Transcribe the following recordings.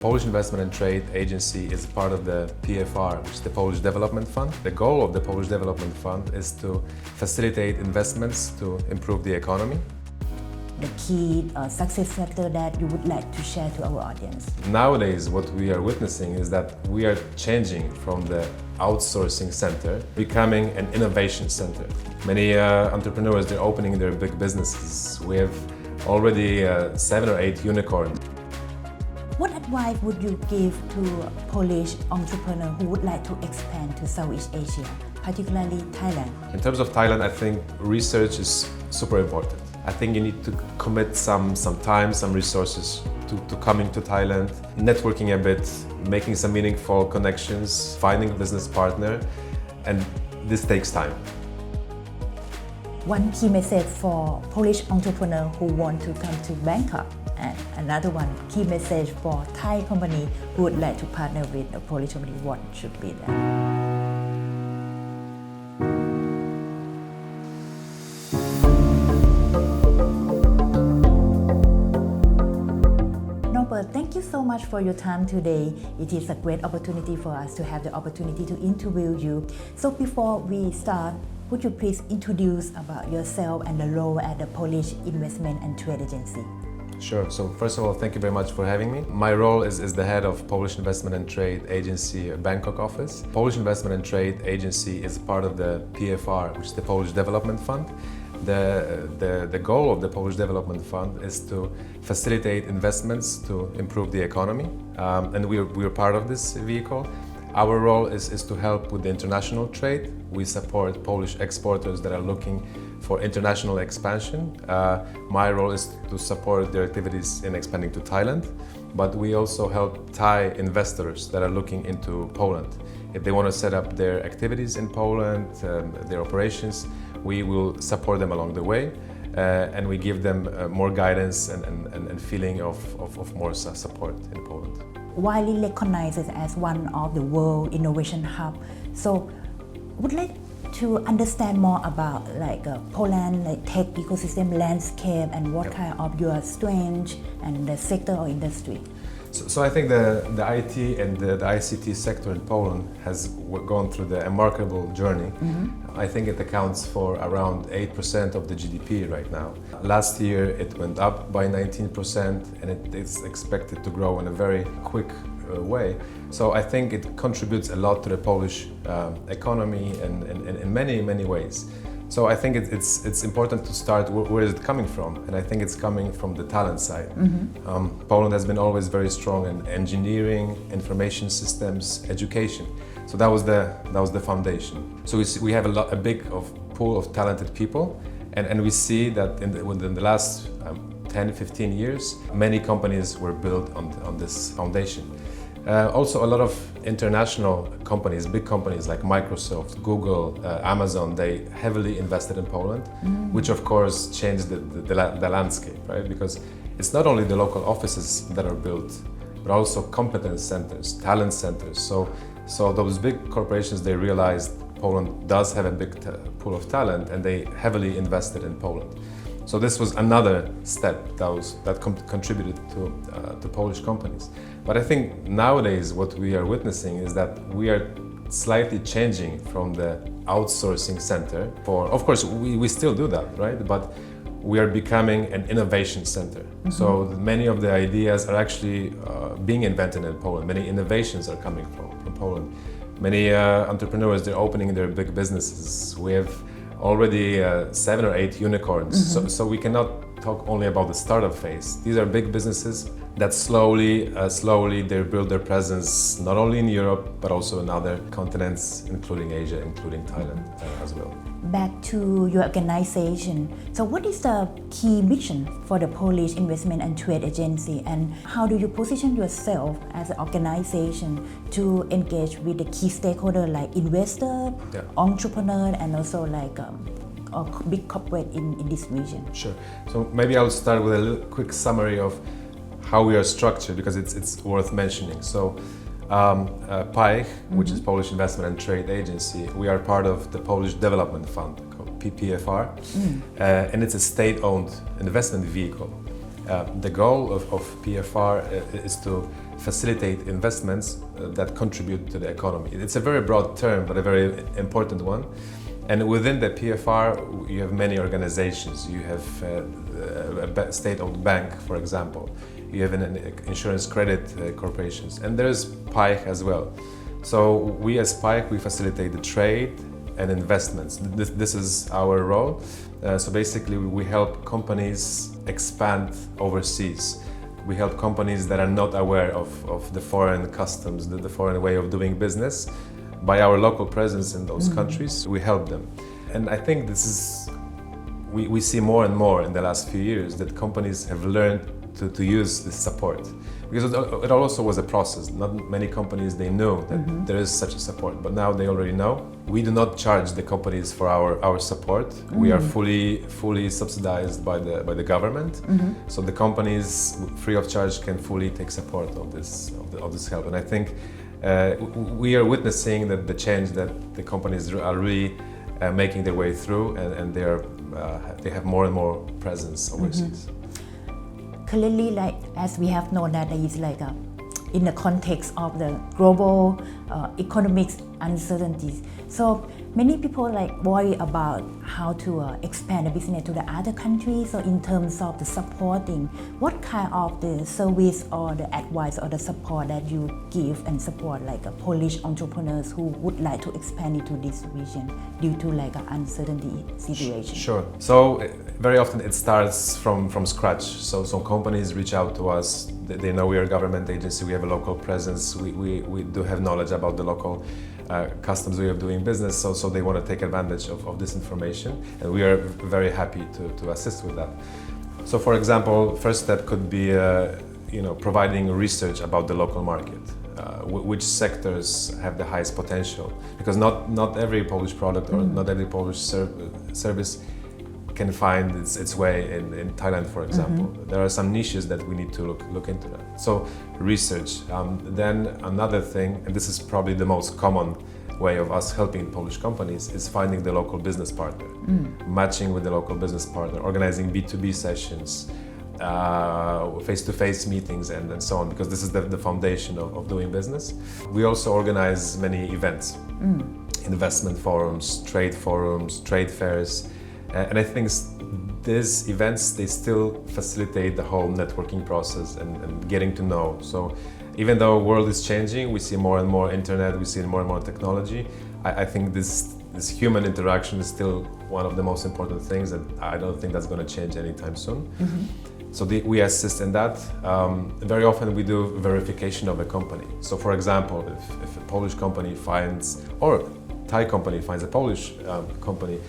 Polish Investment and Trade Agency is part of the PFR, which is the Polish Development Fund. The goal of the Polish Development Fund is to facilitate investments to improve the economy. The key success factor that you would like to share to our audience? Nowadays, what we are witnessing is that we are changing from the outsourcing center, becoming an innovation center. Many entrepreneurs, they're opening their big businesses. We have already 7 or 8 unicorns. What advice would you give to a Polish entrepreneur who would like to expand to Southeast Asia, particularly Thailand? In terms of Thailand, I think research is super important. I think you need to commit some time, some resources to coming to Thailand, networking a bit, making some meaningful connections, finding a business partner, and this takes time. One key message for Polish entrepreneur who want to come to Bangkok, and another one key message for Thai company who would like to partner with a Polish company. What should be that? Norbert, thank you so much for your time today. It is a great opportunity for us to have the opportunity to interview you. So before we start, would you please introduce about yourself and the role at the Polish Investment and Trade Agency? Sure. So first of all, thank you very much for having me. My role is the head of Polish Investment and Trade Agency Bangkok Office. Polish Investment and Trade Agency is part of the PFR, which is the Polish Development Fund. The goal of the Polish Development Fund is to facilitate investments to improve the economy, and we're part of this vehicle. Our role is to help with the international trade. We support Polish exporters that are looking for international expansion. My role is to support their activities in expanding to Thailand, but we also help Thai investors that are looking into Poland. If they want to set up their activities in Poland, their operations, we will support them along the way, and we give them more guidance and feeling of more support in Poland. Widely recognized as one of the world innovation hub. So, would like to understand more about Poland tech ecosystem landscape and what kind of your strength and the sector or industry. So I think the IT and the ICT sector in Poland has gone through the remarkable journey. I think it accounts for around 8% of the GDP right now. Last year it went up by 19% and it is expected to grow in a very quick way. So I think it contributes a lot to the Polish economy and in many ways. So I think it's important to start where is it coming from, and I think it's coming from the talent side. Poland has been always very strong in engineering, information systems, education. So that was the foundation. So we have a big pool of talented people, and we see that within the last 10-15 years, many companies were built on this foundation. Also, a lot of international companies, big companies like Microsoft, Google, Amazon, they heavily invested in Poland, which of course changed the landscape, right? Because it's not only the local offices that are built, but also competence centers, talent centers. So those big corporations, they realized Poland does have a big pool of talent, and they heavily invested in Poland. So this was another step that contributed to Polish companies. But I think nowadays what we are witnessing is that we are slightly changing from the outsourcing center of course we still do that, right? But we are becoming an innovation center. So many of the ideas are actually being invented in Poland. Many innovations are coming from Poland. Many entrepreneurs, they're opening their big businesses. We have already 7 or 8 unicorns. So we cannot talk only about the startup phase. These are big businesses that slowly they build their presence not only in Europe but also in other continents, including Asia, including Thailand as well. Back to your organization. So what is the key mission for the Polish Investment and Trade Agency, and how do you position yourself as an organization to engage with the key stakeholders like investor, entrepreneur, and also a big corporate in this region? Sure. So maybe I'll start with a little quick summary of how we are structured, because it's worth mentioning. So PAIH, which is Polish Investment and Trade Agency, we are part of the Polish Development Fund, called PPFR, and it's a state-owned investment vehicle. The goal of PFR is to facilitate investments that contribute to the economy. It's a very broad term, but a very important one. And within the PFR, you have many organizations. You have a state-owned bank, for example. You have an insurance credit corporations, and there's PAIH as well. So we as PAIH, we facilitate the trade and investments. This is our role. So basically, we help companies expand overseas. We help companies that are not aware of the foreign customs, the foreign way of doing business. By our local presence in those countries, we help them. And I think this is, we see more and more in the last few years that companies have learned to use this support. Because it also was a process. Not many companies, they know that there is such a support, but now they already know. We do not charge the companies for our support. We are fully subsidized by the government. So the companies, free of charge, can fully take support of this help. And I think we are witnessing that the change that the companies are really making their way through, and they have more and more presence overseas. Clearly, like as we have known that there is like in the context of the global economic uncertainties. So many people like worry about how to expand the business to the other countries. So in terms of the supporting, what kind of the service or the advice or the support that you give and support like Polish entrepreneurs who would like to expand into this region due to like an uncertainty situation? Sure. So very often it starts from scratch. So some companies reach out to us. They know we are a government agency. We have a local presence. We do have knowledge about the local customs way of doing business, so they want to take advantage of this information, and we are very happy to assist with that. So for example, first step could be providing research about the local market, which sectors have the highest potential, because not every Polish product or not every Polish service can find its way in Thailand, for example. There are some niches that we need to look into that. So research. Then another thing, and this is probably the most common way of us helping Polish companies, is finding the local business partner, matching with the local business partner, organizing B2B sessions, face-to-face meetings, and so on, because this is the foundation of doing business. We also organize many events, investment forums, trade fairs, and I think these events, they still facilitate the whole networking process and getting to know. So even though the world is changing, we see more and more internet, we see more and more technology, I think this human interaction is still one of the most important things, and I don't think that's going to change anytime soon. So we assist in that. Very often we do verification of a company. So for example, if a Polish company finds, or Thai company finds a Polish company,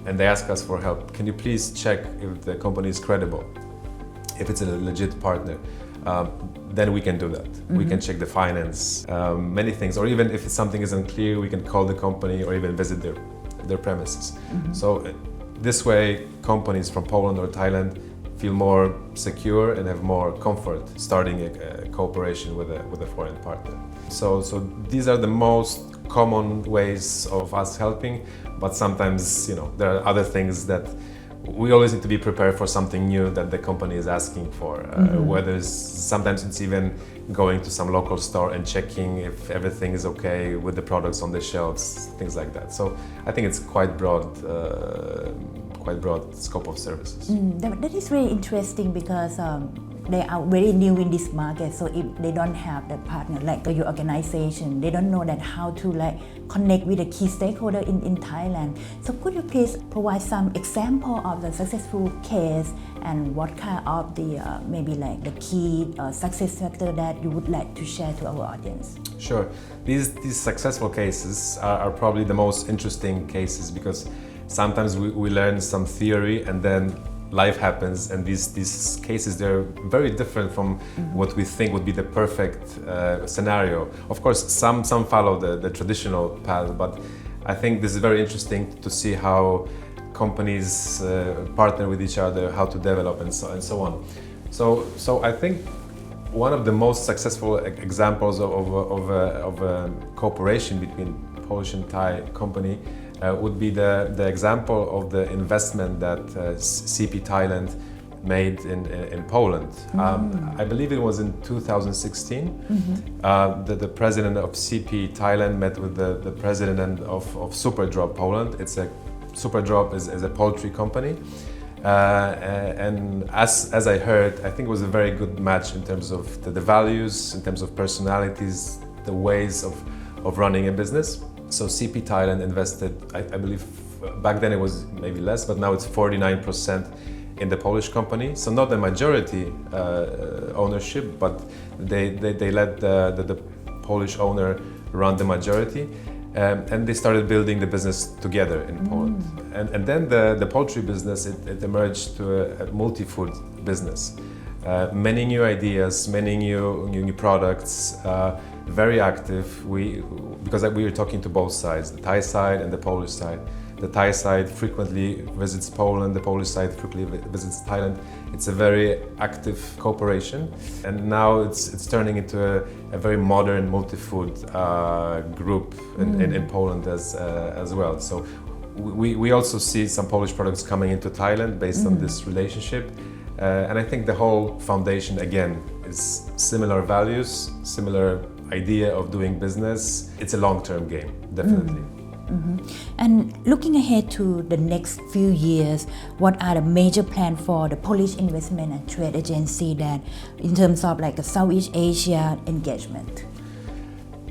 and they ask us for help, can you please check if the company is credible, if it's a legit partner, then we can do that. We can check the finance, many things, or even if something is unclear, we can call the company or even visit their premises. So this way, companies from Poland or Thailand feel more secure and have more comfort starting a cooperation with a foreign partner. So these are the most common ways of us helping, but sometimes there are other things that we always need to be prepared for, something new that the company is asking for. Whether sometimes it's even going to some local store and checking if everything is okay with the products on the shelves, things like that. So I think it's quite broad scope of services. That is very interesting because they are very new in this market. So if they don't have the partner like your organization, they don't know that how to like connect with the key stakeholder in Thailand. So could you please provide some example of the successful case and what kind of the maybe like the key success factor that you would like to share to our audience? Sure. These successful cases are probably the most interesting cases, because sometimes we learn some theory and then life happens, and these cases, they're very different from what we think would be the perfect scenario. Of course, some follow the traditional path, but I think this is very interesting to see how companies partner with each other, how to develop, and so on. So I think one of the most successful examples of a cooperation between Polish and Thai company would be the example of the investment that CP Thailand made in Poland. I believe it was in 2016. The president of CP Thailand met with the president of Superdrop Poland. Superdrop is a poultry company. And as I heard, I think it was a very good match in terms of the values, in terms of personalities, the ways of running a business. So CP Thailand invested, I believe back then it was maybe less, but now it's 49% in the Polish company. So not the majority ownership, but they let the Polish owner run the majority. And they started building the business together in Poland. And then the poultry business, it emerged to a multi-food business. Many new ideas, many new products, very active. Because we were talking to both sides, the Thai side and the Polish side. The Thai side frequently visits Poland, the Polish side frequently visits Thailand. It's a very active cooperation, and now it's turning into a very modern multi-food group in Poland as well. So we also see some Polish products coming into Thailand based on this relationship, and I think the whole foundation again is similar values, similar idea of doing business. It's a long-term game, definitely. And looking ahead to the next few years, what are the major plans for the Polish Investment and Trade Agency that in terms of like a Southeast Asia engagement?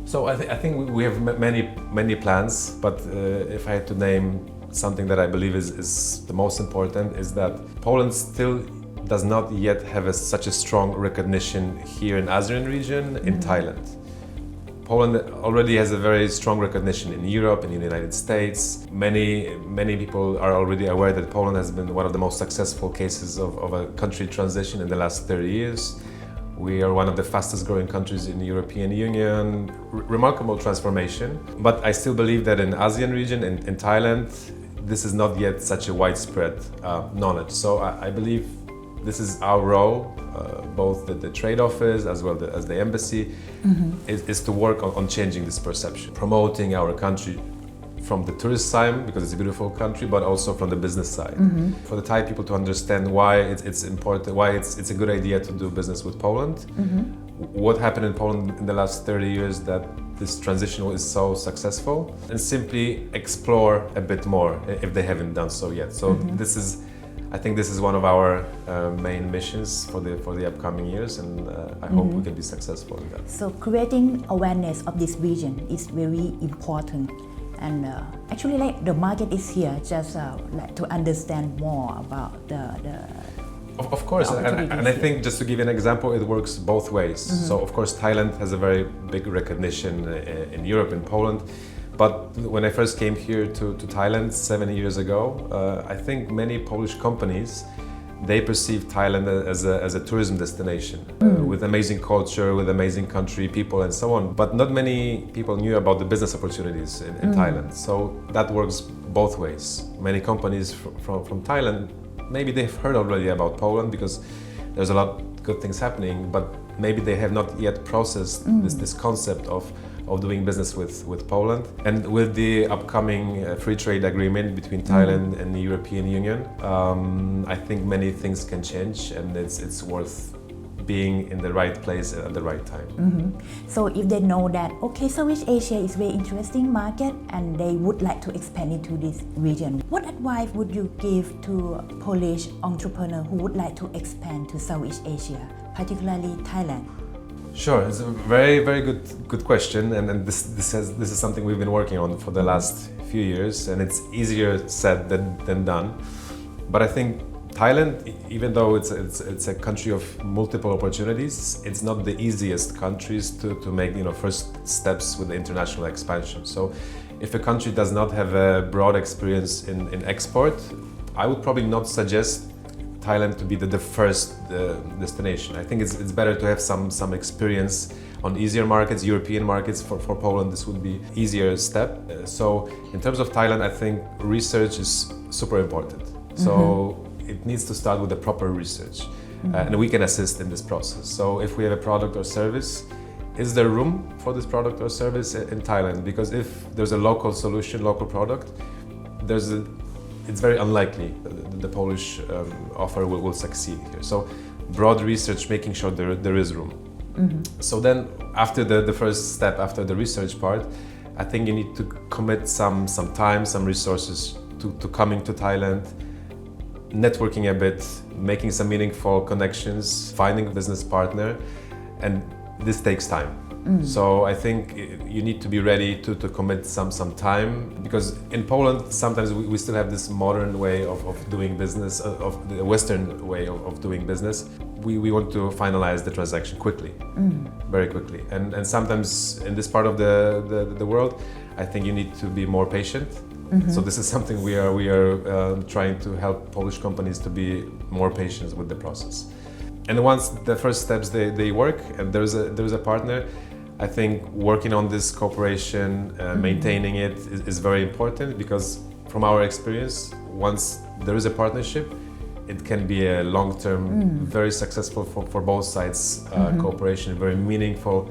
So I think we have many plans, but if I had to name something that I believe is the most important, is that Poland still does not yet have such a strong recognition here in ASEAN region, in Thailand. Poland already has a very strong recognition in Europe and in the United States. Many people are already aware that Poland has been one of the most successful cases of a country transition in the last 30 years. We are one of the fastest growing countries in the European Union. Remarkable transformation. But I still believe that in ASEAN region, in Thailand, this is not yet such a widespread knowledge. So I believe this is our role, both the trade office as well as the embassy, is to work on changing this perception, promoting our country from the tourist side, because it's a beautiful country, but also from the business side. For the Thai people to understand why it's important, why it's a good idea to do business with Poland. What happened in Poland in the last 30 years that this transition is so successful, and simply explore a bit more if they haven't done so yet. So I think this is one of our main missions for the upcoming years, and I hope we can be successful in that. So creating awareness of this region is very important, and actually like the market is here just like to understand more about the Of course, and I think just to give you an example, it works both ways. So of course Thailand has a very big recognition in Europe and Poland. But when I first came here to Thailand 7 years ago, I think many Polish companies, they perceive Thailand as a tourism destination with amazing culture, with amazing country, people and so on. But not many people knew about the business opportunities in Thailand. So that works both ways. Many companies from Thailand, maybe they've heard already about Poland because there's a lot of good things happening, but maybe they have not yet processed this concept of doing business with Poland. And with the upcoming free trade agreement between Thailand and the European Union, I think many things can change, and it's worth being in the right place at the right time. So if they know that, okay, Southeast Asia is a very interesting market and they would like to expand into this region, what advice would you give to Polish entrepreneurs who would like to expand to Southeast Asia, particularly Thailand? Sure, it's a very good question, and this is something we've been working on for the last few years, and it's easier said than done. But I think Thailand, even though it's a country of multiple opportunities, it's not the easiest countries to make first steps with the international expansion. So if a country does not have a broad experience in export, I would probably not suggest Thailand to be the first destination. I think it's better to have some experience on easier markets, European markets. For Poland, this would be easier step. So in terms of Thailand, I think research is super important. So it needs to start with the proper research, and we can assist in this process. So if we have a product or service, is there room for this product or service in Thailand? Because if there's a local solution, local product, there's a it's very unlikely the Polish offer will succeed here. So broad research, making sure there is room. So then after the first step, after the research part, I think you need to commit some time, some resources to coming to Thailand, networking a bit, making some meaningful connections, finding a business partner, and this takes time. So I think you need to be ready to commit some time, because in Poland sometimes we still have this modern way of doing business, of the Western way of doing business. We want to finalize the transaction quickly, very quickly, and sometimes in this part of the world, I think you need to be more patient. So this is something we are trying to help Polish companies to be more patient with the process. And once the first steps they work and there's a partner, I think working on this cooperation, maintaining it is very important, because from our experience, once there is a partnership, it can be a long-term, very successful for both sides cooperation, very meaningful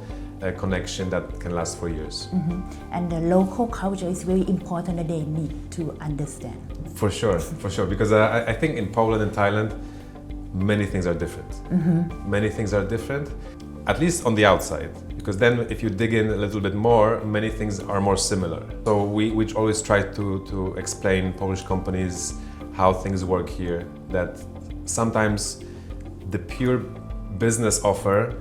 connection that can last for years. And the local culture is very important that they need to understand. For sure, because I think in Poland and Thailand, many things are different. Many things are different, at least on the outside, because then if you dig in a little bit more, many things are more similar. So we always try to explain Polish companies how things work here, that sometimes the pure business offer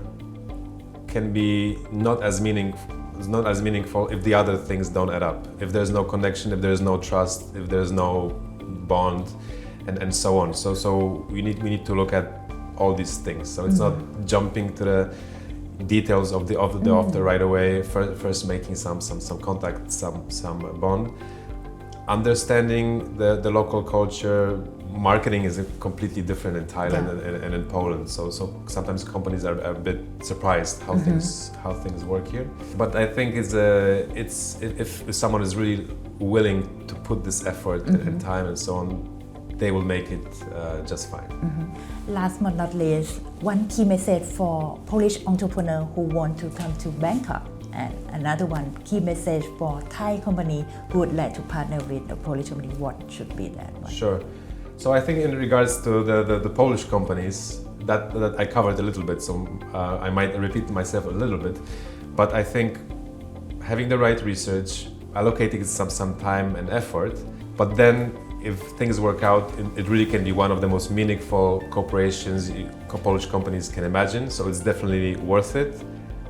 can be not as meaningful if the other things don't add up, if there's no connection, if there's no trust, if there's no bond, and so on. So we need to look at all these things. So it's not jumping to the details of the offer right away. First making some contact, some bond, understanding the local culture. Marketing is completely different in Thailand and in Poland. So sometimes companies are a bit surprised how things work here. But I think if someone is really willing to put this effort and time and so on, they will make it just fine. Last but not least, one key message for Polish entrepreneurs who want to come to Bangkok, and another one key message for Thai company who would like to partner with a Polish company. What should be that one? Sure. So I think in regards to the Polish companies, that I covered a little bit, so I might repeat myself a little bit, but I think having the right research, allocating some time and effort, but then if things work out, it really can be one of the most meaningful cooperations Polish companies can imagine. So it's definitely worth it,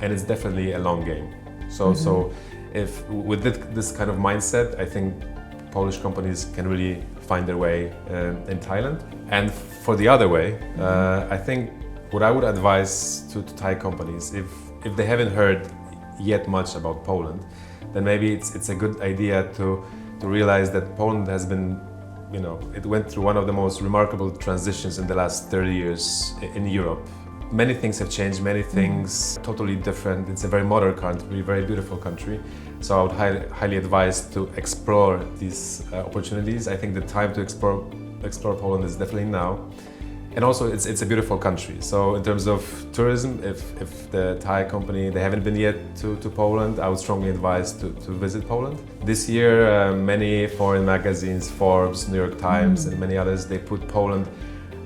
and it's definitely a long game. So if with this kind of mindset, I think Polish companies can really find their way in Thailand. And for the other way, I think what I would advise to Thai companies, if they haven't heard yet much about Poland, then maybe it's a good idea to realize that Poland has been, it went through one of the most remarkable transitions in the last 30 years in Europe. Many things have changed, many things totally different. It's a very modern country, very beautiful country. So I would highly advise to explore these opportunities. I think the time to explore Poland is definitely now. And also it's a beautiful country. So in terms of tourism, if the Thai company, they haven't been yet to Poland, I would strongly advise to visit Poland. This year, many foreign magazines, Forbes, New York Times, and many others, they put Poland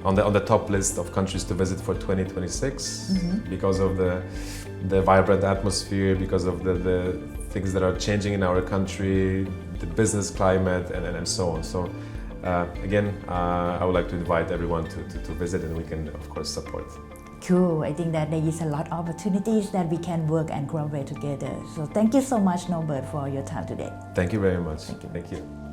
on the top list of countries to visit for 2026 because of the vibrant atmosphere, because of the things that are changing in our country, the business climate, and so on. So again, I would like to invite everyone to visit, and we can of course support. Cool. I think that there is a lot of opportunities that we can work and collaborate together. So thank you so much, Norbert, for your time today. Thank you very much. Thank you.